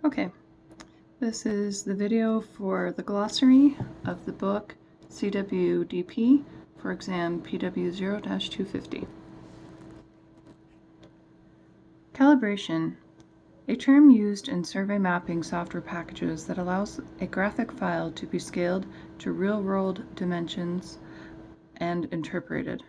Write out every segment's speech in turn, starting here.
Okay, this is the video for the glossary of the book CWDP for exam PW0-250. Calibration, a term used in survey mapping software packages that allows a graphic file to be scaled to real-world dimensions and interpreted.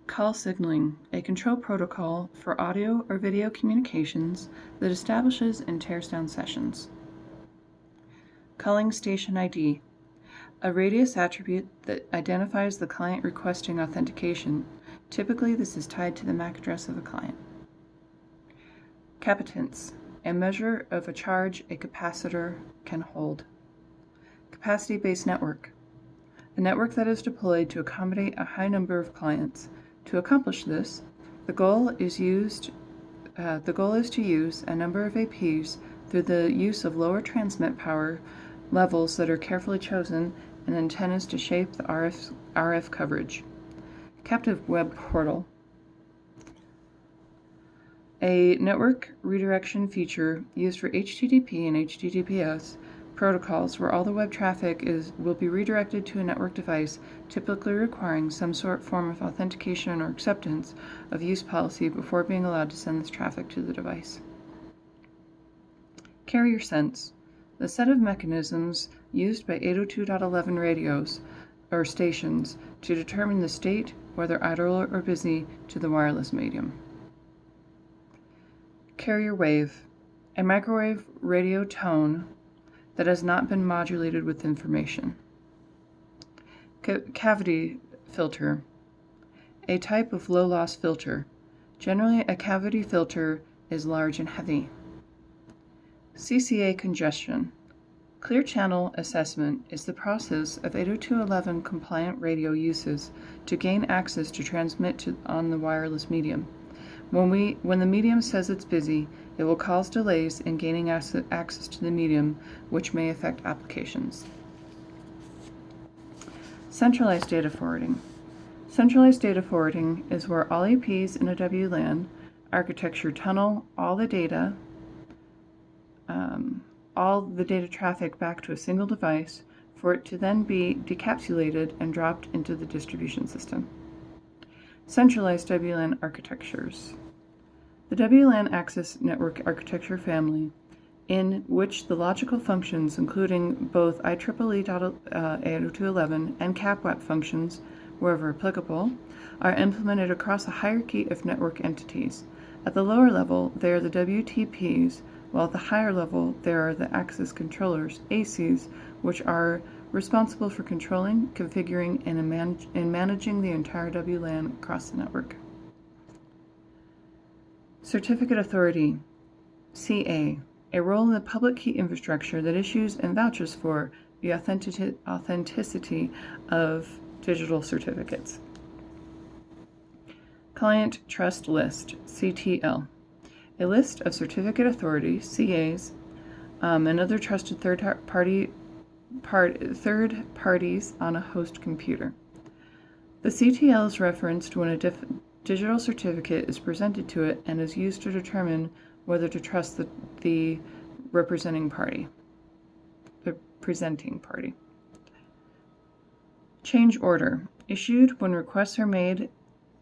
Call signaling, a control protocol for audio or video communications that establishes and tears down sessions. Calling station ID, a radius attribute that identifies the client requesting authentication. Typically, this is tied to the MAC address of a client. Capacitance, a measure of a charge a capacitor can hold. Capacity-based network, a network that is deployed to accommodate a high number of clients. To accomplish this, the goal is to use a number of APs through the use of lower transmit power levels that are carefully chosen and antennas to shape the RF coverage. Captive web portal, a network redirection feature used for HTTP and HTTPS protocols where all the web traffic will be redirected to a network device, typically requiring some form of authentication or acceptance of use policy before being allowed to send this traffic to the device. Carrier sense, the set of mechanisms used by 802.11 radios or stations to determine the state, whether idle or busy, to the wireless medium. Carrier wave, a microwave radio tone that has not been modulated with information. Cavity filter, a type of low-loss filter. Generally, a cavity filter is large and heavy. CCA congestion. Clear channel assessment is the process of 802.11 compliant radio uses to gain access to transmit on the wireless medium. When the medium says it's busy, it will cause delays in gaining access to the medium, which may affect applications. Centralized data forwarding. Centralized data forwarding is where all APs in a WLAN architecture tunnel all the data traffic back to a single device for it to then be decapsulated and dropped into the distribution system. Centralized WLAN architectures. The WLAN access network architecture family, in which the logical functions, including both IEEE 802.11 and CAPWAP functions, wherever applicable, are implemented across a hierarchy of network entities. At the lower level, they are the WTPs, while at the higher level, there are the access controllers, ACs, which are responsible for controlling, configuring, and managing the entire WLAN across the network. Certificate Authority, CA, a role in the public key infrastructure that issues and vouches for the authenticity of digital certificates. Client Trust List, CTL, a list of certificate authorities, CAs, and other trusted third parties on a host computer. The CTL is referenced when a digital certificate is presented to it and is used to determine whether to trust the presenting party. Change order, issued when requests are made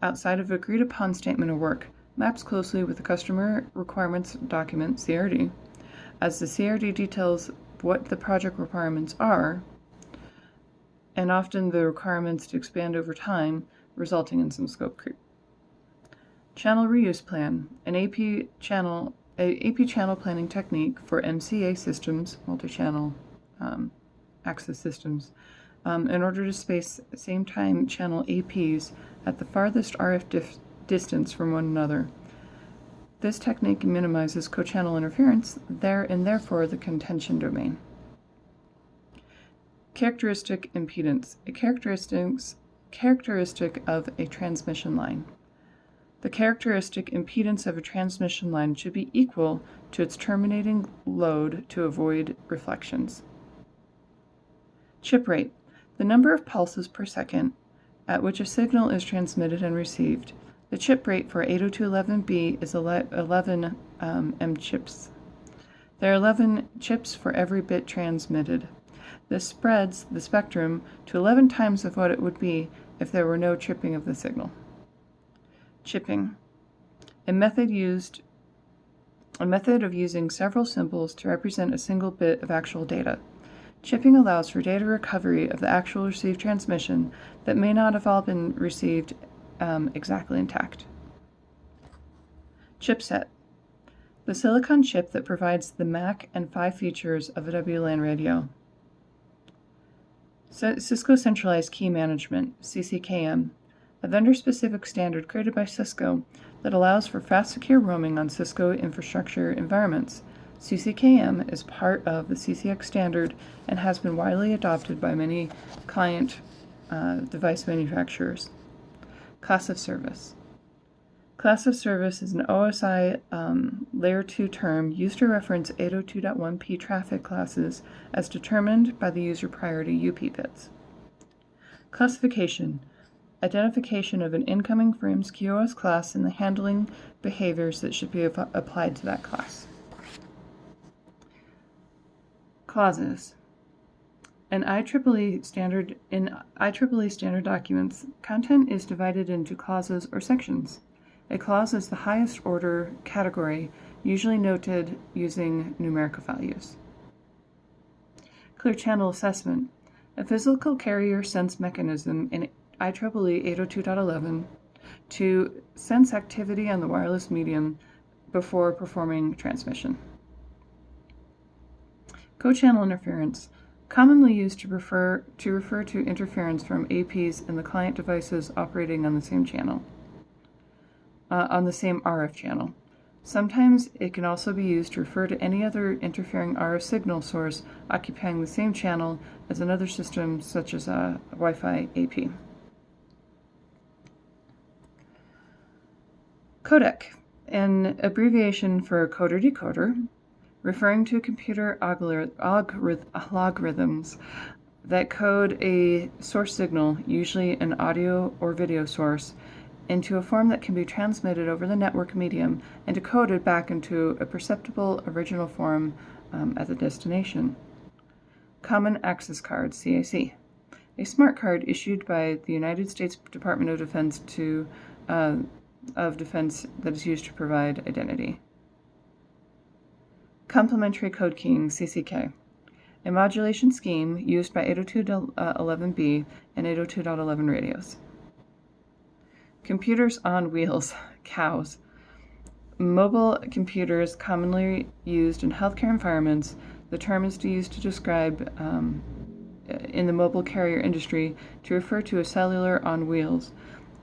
outside of agreed upon statement of work, maps closely with the customer requirements document, CRD, as the CRD details what the project requirements are, and often the requirements to expand over time, resulting in some scope creep. Channel reuse plan, an AP channel planning technique for MCA systems, multi-channel access systems, in order to space same-time channel APs at the farthest RF distance from one another. This technique minimizes co-channel interference and therefore the contention domain. Characteristic impedance, a characteristic of a transmission line. The characteristic impedance of a transmission line should be equal to its terminating load to avoid reflections. Chip rate, the number of pulses per second at which a signal is transmitted and received. The chip rate for 802.11b is 11 M chips. There are 11 chips for every bit transmitted. This spreads the spectrum to 11 times of what it would be if there were no chipping of the signal. Chipping, a method of using several symbols to represent a single bit of actual data. Chipping allows for data recovery of the actual received transmission that may not have all been received exactly intact. Chipset, the silicon chip that provides the MAC and PHY features of a WLAN radio. Cisco Centralized Key Management, CCKM, a vendor-specific standard created by Cisco that allows for fast, secure roaming on Cisco infrastructure environments. CCKM is part of the CCX standard and has been widely adopted by many client device manufacturers. Class of service. Class of service is an OSI Layer 2 term used to reference 802.1p traffic classes as determined by the user priority UP bits. Classification. Identification of an incoming frame's QoS class and the handling behaviors that should be applied to that class. Clauses. In IEEE standard documents, content is divided into clauses or sections. A clause is the highest order category, usually noted using numerical values. Clear channel assessment, a physical carrier sense mechanism in IEEE 802.11 to sense activity on the wireless medium before performing transmission. Co-channel interference, commonly used to refer to interference from APs in the client devices operating on the same channel, on the same RF channel. Sometimes it can also be used to refer to any other interfering RF signal source occupying the same channel as another system, such as a Wi-Fi AP. Codec, an abbreviation for coder-decoder, referring to computer algorithms that code a source signal, usually an audio or video source, into a form that can be transmitted over the network medium and decoded back into a perceptible original form at the destination. Common Access Card, CAC, a smart card issued by the United States Department of Defense that is used to provide identity. Complementary Code Keying, CCK, a modulation scheme used by 802.11b and 802.11 radios. Computers on wheels, COWS, mobile computers commonly used in healthcare environments. The term is used to describe, in the mobile carrier industry, to refer to a cellular on wheels,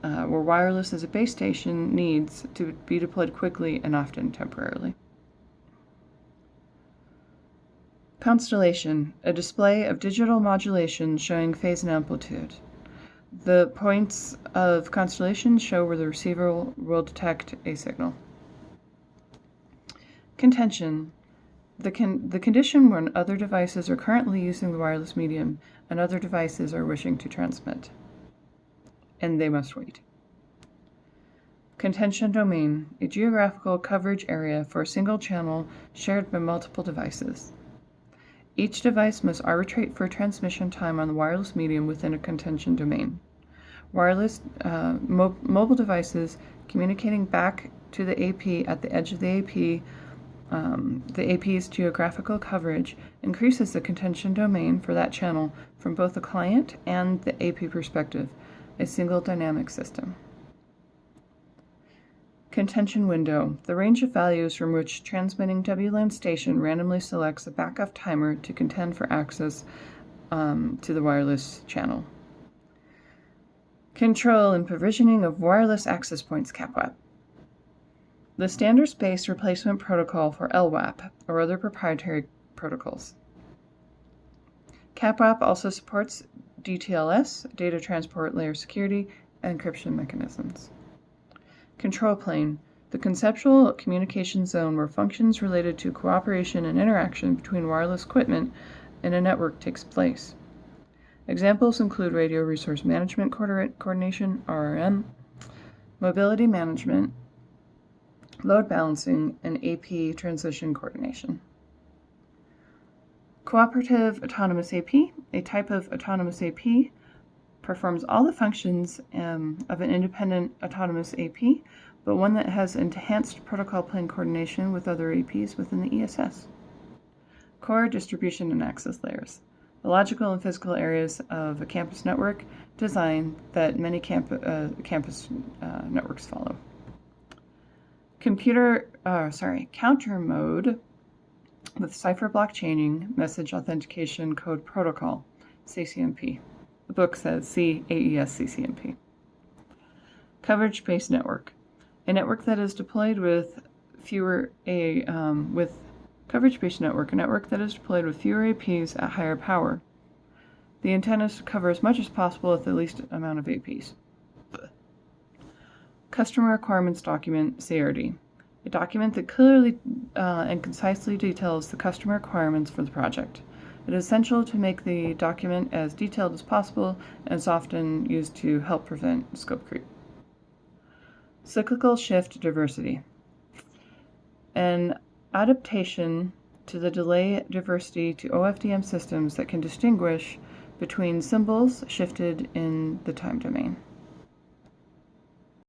where wireless as a base station needs to be deployed quickly and often temporarily. Constellation, a display of digital modulation showing phase and amplitude. The points of constellation show where the receiver will detect a signal. Contention, the condition when other devices are currently using the wireless medium and other devices are wishing to transmit, and they must wait. Contention domain, a geographical coverage area for a single channel shared by multiple devices. Each device must arbitrate for transmission time on the wireless medium within a contention domain. Wireless mobile devices communicating back to the AP at the edge of the AP's geographical coverage increases the contention domain for that channel from both the client and the AP perspective, a single dynamic system. Contention window, the range of values from which transmitting WLAN station randomly selects a backup timer to contend for access to the wireless channel. Control and provisioning of wireless access points, CAPWAP. The standards-based replacement protocol for LWAP or other proprietary protocols. CAPWAP also supports DTLS, data transport layer security, and encryption mechanisms. Control plane, the conceptual communication zone where functions related to cooperation and interaction between wireless equipment in a network takes place. Examples include radio resource management coordination, RRM, mobility management, load balancing, and AP transition coordination. Cooperative autonomous AP, a type of autonomous AP, performs all the functions of an independent autonomous AP, but one that has enhanced protocol plane coordination with other APs within the ESS. Core, distribution, and access layers, the logical and physical areas of a campus network design that many campus networks follow. Counter mode with cipher block chaining, message authentication code protocol, CCNP. The book says CAES CCNP. Coverage-based network, a network that is deployed with coverage-based network, a network that is deployed with fewer APs at higher power. The intent is to cover as much as possible with the least amount of APs. Customer Requirements Document, CRD, a document that clearly and concisely details the customer requirements for the project. It is essential to make the document as detailed as possible and is often used to help prevent scope creep. Cyclical shift diversity, an adaptation to the delay diversity to OFDM systems that can distinguish between symbols shifted in the time domain.